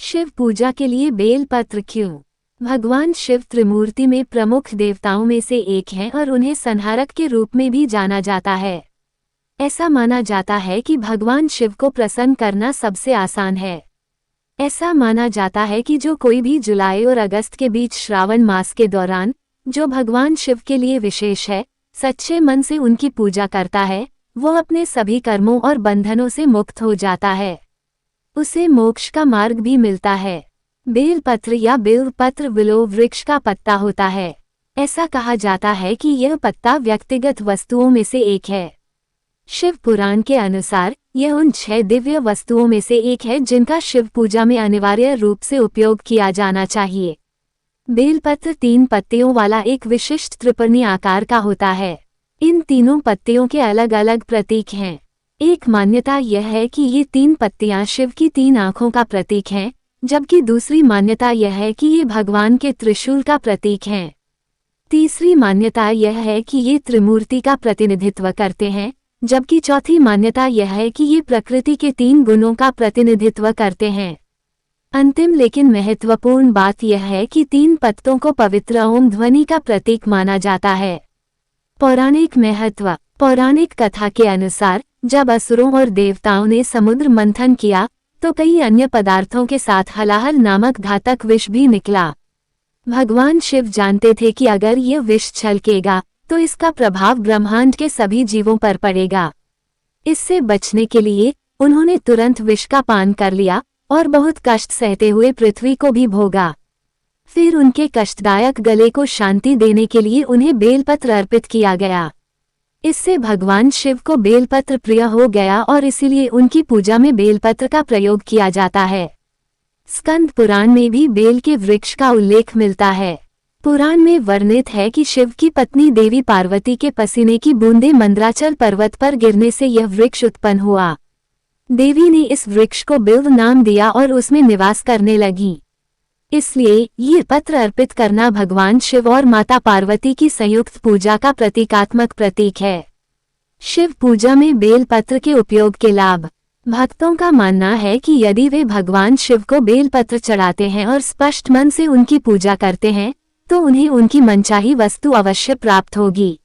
शिव पूजा के लिए बेलपत्र क्यों? भगवान शिव त्रिमूर्ति में प्रमुख देवताओं में से एक हैं और उन्हें संहारक के रूप में भी जाना जाता है। ऐसा माना जाता है कि भगवान शिव को प्रसन्न करना सबसे आसान है। ऐसा माना जाता है कि जो कोई भी जुलाई और अगस्त के बीच श्रावण मास के दौरान, जो भगवान शिव के लिए विशेष है, सच्चे मन से उनकी पूजा करता है, वो अपने सभी कर्मों और बंधनों से मुक्त हो जाता है। उसे मोक्ष का मार्ग भी मिलता है। बेलपत्र या बेलपत्र विलो वृक्ष का पत्ता होता है। ऐसा कहा जाता है कि यह पत्ता व्यक्तिगत वस्तुओं में से एक है। शिव पुराण के अनुसार यह उन 6 दिव्य वस्तुओं में से एक है जिनका शिव पूजा में अनिवार्य रूप से उपयोग किया जाना चाहिए। बेलपत्र 3 पत्तियों वाला एक विशिष्ट त्रिपर्णी आकार का होता है। इन तीनों पत्तियों के अलग अलग प्रतीक हैं। एक मान्यता यह है कि ये 3 पत्तियां शिव की 3 आंखों का प्रतीक हैं, जबकि दूसरी मान्यता यह है कि ये भगवान के त्रिशूल का प्रतीक हैं। तीसरी मान्यता यह है कि ये त्रिमूर्ति का प्रतिनिधित्व करते हैं, जबकि चौथी मान्यता यह है कि ये प्रकृति के 3 गुणों का प्रतिनिधित्व करते हैं। अंतिम लेकिन महत्वपूर्ण बात यह है कि 3 पत्तों को पवित्र ओम ध्वनि का प्रतीक माना जाता है। पौराणिक महत्व। पौराणिक कथा के अनुसार जब असुरों और देवताओं ने समुद्र मंथन किया तो कई अन्य पदार्थों के साथ हलाहल नामक घातक विष भी निकला। भगवान शिव जानते थे कि अगर यह विष छलकेगा तो इसका प्रभाव ब्रह्मांड के सभी जीवों पर पड़ेगा। इससे बचने के लिए उन्होंने तुरंत विष का पान कर लिया और बहुत कष्ट सहते हुए पृथ्वी को भी भोगा। फिर उनके कष्टदायक गले को शांति देने के लिए उन्हें बेलपत्र अर्पित किया गया। इससे भगवान शिव को बेलपत्र प्रिय हो गया और इसीलिए उनकी पूजा में बेलपत्र का प्रयोग किया जाता है। स्कंद पुराण में भी बेल के वृक्ष का उल्लेख मिलता है। पुराण में वर्णित है कि शिव की पत्नी देवी पार्वती के पसीने की बूंदें मंदराचल पर्वत पर गिरने से यह वृक्ष उत्पन्न हुआ। देवी ने इस वृक्ष को बिल्व नाम दिया और उसमें निवास करने लगी। इसलिए ये पत्र अर्पित करना भगवान शिव और माता पार्वती की संयुक्त पूजा का प्रतीकात्मक प्रतीक है। शिव पूजा में बेलपत्र के उपयोग के लाभ। भक्तों का मानना है कि यदि वे भगवान शिव को बेलपत्र चढ़ाते हैं और स्पष्ट मन से उनकी पूजा करते हैं तो उन्हें उनकी मनचाही वस्तु अवश्य प्राप्त होगी।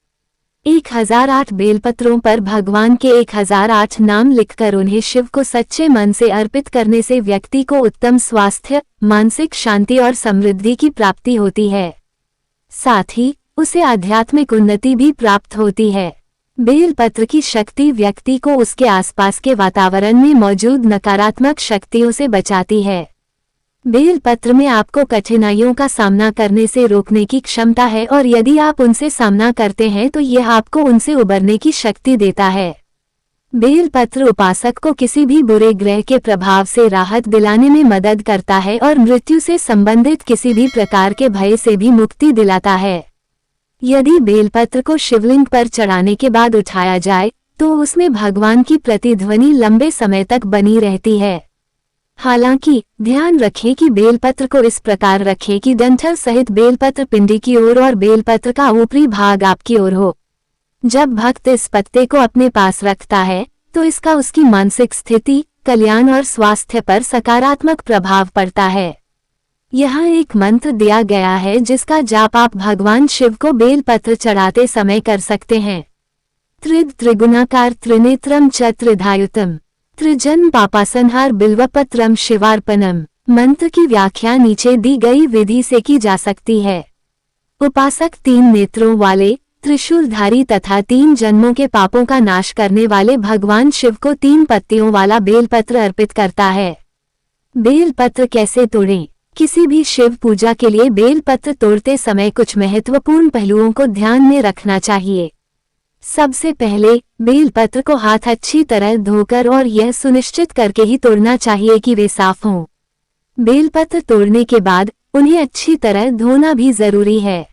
1008 बेलपत्रों पर भगवान के 1008 नाम लिखकर उन्हें शिव को सच्चे मन से अर्पित करने से व्यक्ति को उत्तम स्वास्थ्य, मानसिक शांति और समृद्धि की प्राप्ति होती है। साथ ही उसे आध्यात्मिक उन्नति भी प्राप्त होती है। बेलपत्र की शक्ति व्यक्ति को उसके आसपास के वातावरण में मौजूद नकारात्मक शक्तियों से बचाती है। बेलपत्र में आपको कठिनाइयों का सामना करने से रोकने की क्षमता है और यदि आप उनसे सामना करते हैं तो यह आपको उनसे उबरने की शक्ति देता है। बेलपत्र उपासक को किसी भी बुरे ग्रह के प्रभाव से राहत दिलाने में मदद करता है और मृत्यु से संबंधित किसी भी प्रकार के भय से भी मुक्ति दिलाता है। यदि बेलपत्र को शिवलिंग पर चढ़ाने के बाद उठाया जाए तो उसमें भगवान की प्रतिध्वनि लंबे समय तक बनी रहती है। हालांकि ध्यान रखें कि बेलपत्र को इस प्रकार रखें कि डंठल सहित बेलपत्र पिंडी की ओर और बेलपत्र का ऊपरी भाग आपकी ओर हो। जब भक्त इस पत्ते को अपने पास रखता है तो इसका उसकी मानसिक स्थिति, कल्याण और स्वास्थ्य पर सकारात्मक प्रभाव पड़ता है। यहाँ एक मंत्र दिया गया है जिसका जाप आप भगवान शिव को बेलपत्र चढ़ाते समय कर सकते हैं। त्रिगुणाकार त्रिनेत्रम च त्रिधायुतम त्रिजन्म पापासंहार बिल्वपत्रम शिवार्पणम। मंत्र की व्याख्या नीचे दी गई विधि से की जा सकती है। उपासक 3 नेत्रों वाले, त्रिशूलधारी तथा 3 जन्मों के पापों का नाश करने वाले भगवान शिव को 3 पत्तियों वाला बेलपत्र अर्पित करता है। बेलपत्र कैसे तोड़ें? किसी भी शिव पूजा के लिए बेलपत्र तोड़ते समय कुछ महत्वपूर्ण पहलुओं को ध्यान में रखना चाहिए। सबसे पहले बेलपत्र को हाथ अच्छी तरह धोकर और यह सुनिश्चित करके ही तोड़ना चाहिए कि वे साफ हों। बेलपत्र तोड़ने के बाद उन्हें अच्छी तरह धोना भी जरूरी है।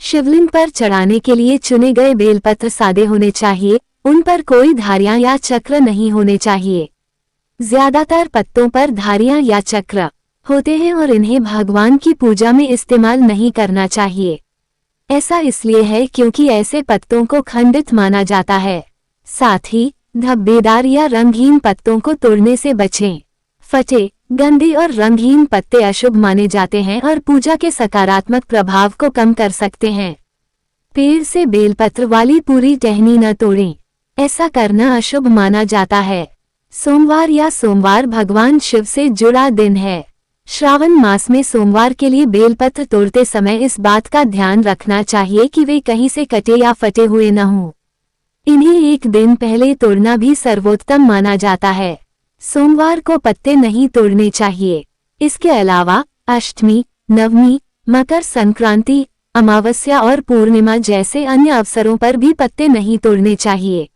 शिवलिंग पर चढ़ाने के लिए चुने गए बेलपत्र सादे होने चाहिए, उन पर कोई धारियां या चक्र नहीं होने चाहिए। ज्यादातर पत्तों पर धारियां या चक्र होते हैं और इन्हें भगवान की पूजा में इस्तेमाल नहीं करना चाहिए। ऐसा इसलिए है क्योंकि ऐसे पत्तों को खंडित माना जाता है। साथ ही धब्बेदार या रंगहीन पत्तों को तोड़ने से बचें। फटे, गंदे और रंगहीन पत्ते अशुभ माने जाते हैं और पूजा के सकारात्मक प्रभाव को कम कर सकते हैं। पेड़ से बेलपत्र वाली पूरी टहनी न तोड़ें, ऐसा करना अशुभ माना जाता है। सोमवार या सोमवार भगवान शिव से जुड़ा दिन है। श्रावण मास में सोमवार के लिए बेलपत्र तोड़ते समय इस बात का ध्यान रखना चाहिए कि वे कहीं से कटे या फटे हुए न हों। इन्हें एक दिन पहले तोड़ना भी सर्वोत्तम माना जाता है। सोमवार को पत्ते नहीं तोड़ने चाहिए। इसके अलावा अष्टमी, नवमी, मकर संक्रांति, अमावस्या और पूर्णिमा जैसे अन्य अवसरों पर भी पत्ते नहीं तोड़ने चाहिए।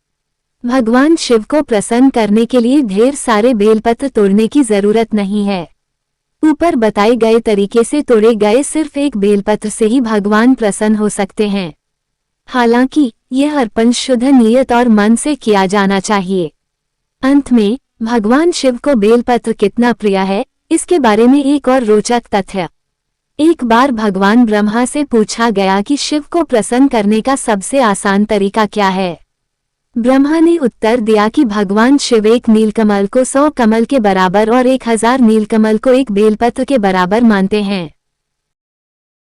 भगवान शिव को प्रसन्न करने के लिए ढेर सारे बेलपत्र तोड़ने की जरूरत नहीं है। ऊपर बताए गए तरीके से तोड़े गए सिर्फ एक बेलपत्र से ही भगवान प्रसन्न हो सकते हैं। हालांकि यह अर्पण शुद्ध नियत और मन से किया जाना चाहिए। अंत में भगवान शिव को बेलपत्र कितना प्रिय है, इसके बारे में एक और रोचक तथ्य। एक बार भगवान ब्रह्मा से पूछा गया कि शिव को प्रसन्न करने का सबसे आसान तरीका क्या है। ब्रह्मा ने उत्तर दिया कि भगवान शिव एक नीलकमल को 100 कमल के बराबर और 1000 नीलकमल को एक बेलपत्र के बराबर मानते हैं।